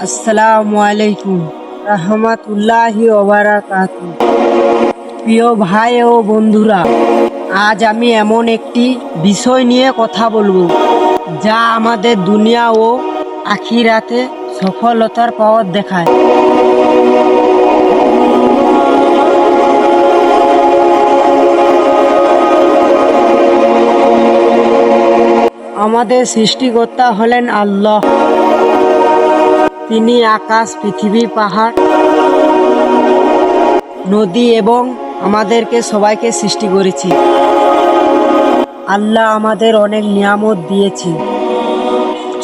আসসালামু আলাইকুম রহমতুল্লাহি ওয়া বারাকাতুহু। প্রিয় ভাই ও বন্ধুরা, আজ আমি এমন একটি বিষয় নিয়ে কথা বলবো যা আমাদের দুনিয়া ও আখিরাতে সফলতার পথ দেখায়। আমাদের সৃষ্টিকর্তা হলেন আল্লাহ। তিনি আকাশ, পৃথিবী, পাহাড়, নদী এবং আমাদেরকে সবাইকে সৃষ্টি করেছে। আল্লাহ আমাদের অনেক নিয়ামত দিয়েছে,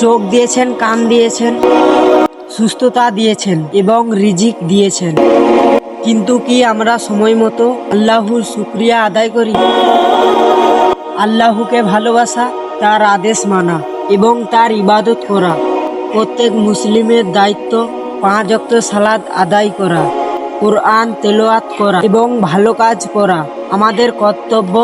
চোখ দিয়েছেন, কান দিয়েছেন, সুস্থতা দিয়েছেন এবং রিজিক দিয়েছেন। কিন্তু কি আমরা সময় মতো আল্লাহর শুকরিয়া আদায় করি? আল্লাহকে ভালোবাসা, তার আদেশ মানা এবং তার ইবাদত করা প্রত্যেক মুসলিমের দায়িত্ব। 5 ওয়াক্ত সালাত আদায় করা, কোরআন তেলাওয়াত করা এবং ভালো কাজ করা আমাদের কর্তব্য।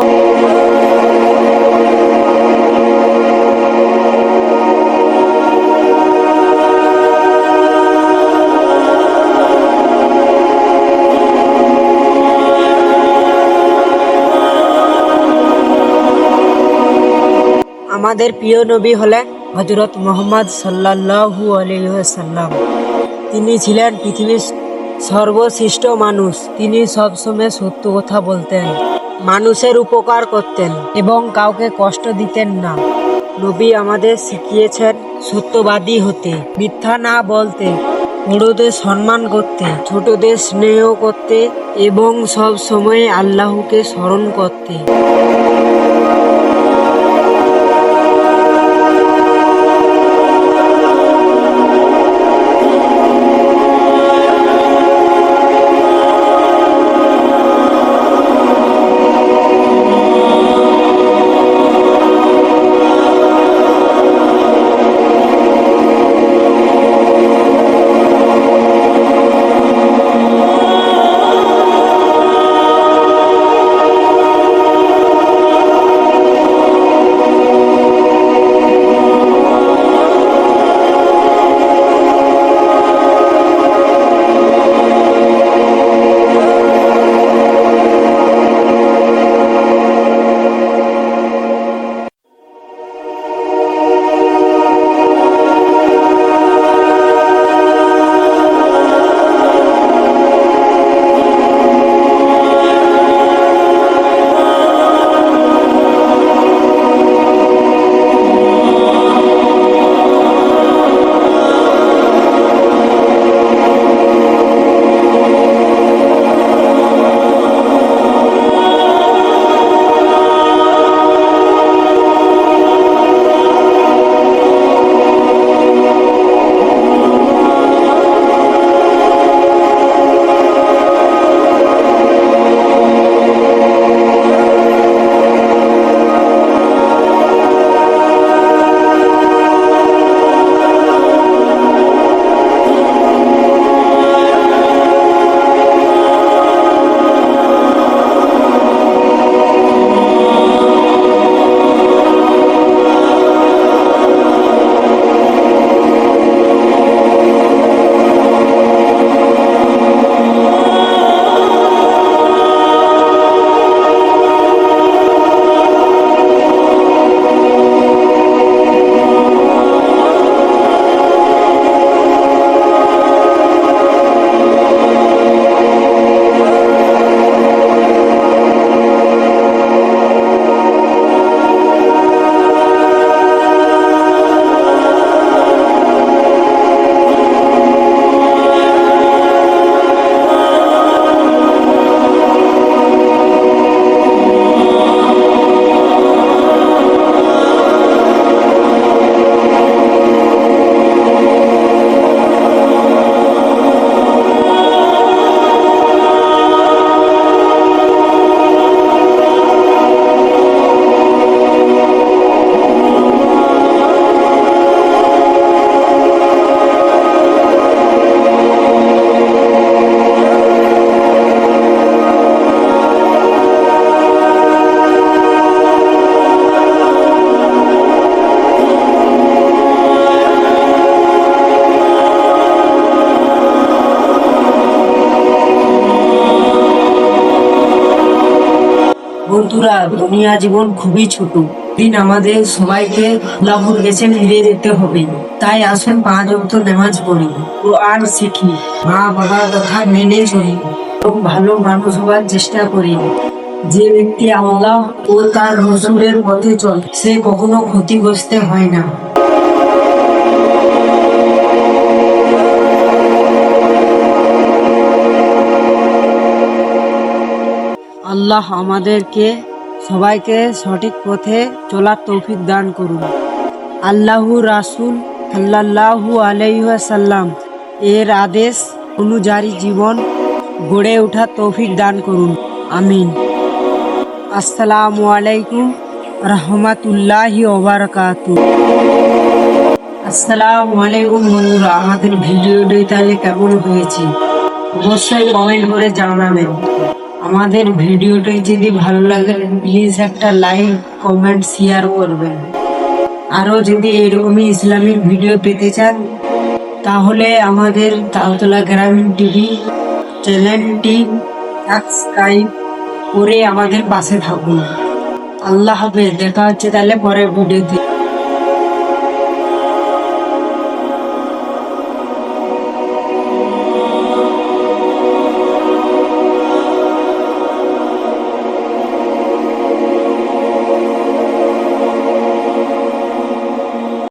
আমাদের প্রিয় নবী হলেন হযরত মুহাম্মদ সাল্লাল্লাহু আলাইহি ওয়াসাল্লাম। তিনি ছিলেন পৃথিবীর সর্বশ্রেষ্ঠ মানুষ। তিনি সবসময় সত্য কথা বলতেন, মানুষের উপকার করতেন এবং কাউকে কষ্ট দিতেন না। নবী আমাদের শিখিয়েছেন সত্যবাদী হতে, মিথ্যা না বলতে, বড়দের সম্মান করতে, ছোটদের স্নেহ করতে এবং সব সময় আল্লাহকে স্মরণ করতে। বন্ধুরা, দুনিয়া জীবন খুবই ছোট। দিন আমাদের সবাইকে আল্লাহর কাছে ফিরে যেতে হবে। তাই আসুন 5 ওয়াক্ত নামাজ পড়ি, কোরআন শিখি, মা বাবার কথা মেনে চলি এবং ভালো মানুষ হওয়ার চেষ্টা করি। যে ব্যক্তি আল্লাহ ও তার রসূলের পথে চলে সে কখনো ক্ষতিগ্রস্ত হয় না। আল্লাহ আমাদেরকে সবাইকে সঠিক পথে চলার তৌফিক দান করুন। আল্লাহু রাসূল সাল্লাল্লাহু আলাইহি ওয়াসাল্লাম এর আদেশ অনুযায়ী জীবন গড়ে ওঠার তৌফিক দান করুন। আমিন। আসসালামু আলাইকুম রাহমাতুল্লাহি ওয়া বারাকাতুহু। আসসালামু আলাইকুম বন্ধুরা, আমাদের ভিডিওটি তাহলে কেমন হয়েছে অবশ্যই কমেন্ট করে জানাবেন। আমাদের ভিডিওটি যদি ভালো লাগে প্লিজ একটা লাইক কমেন্ট শেয়ার করবেন। আরও যদি এরকমই ইসলামিক ভিডিও পেতে চান তাহলে আমাদের তালতলা গ্রামীণ টিভি চ্যানেলটি সাবস্ক্রাইব করে আমাদের পাশে থাকুন। আল্লাহ হাফেজ, দেখা হচ্ছে তাহলে পরের ভিডিওতে।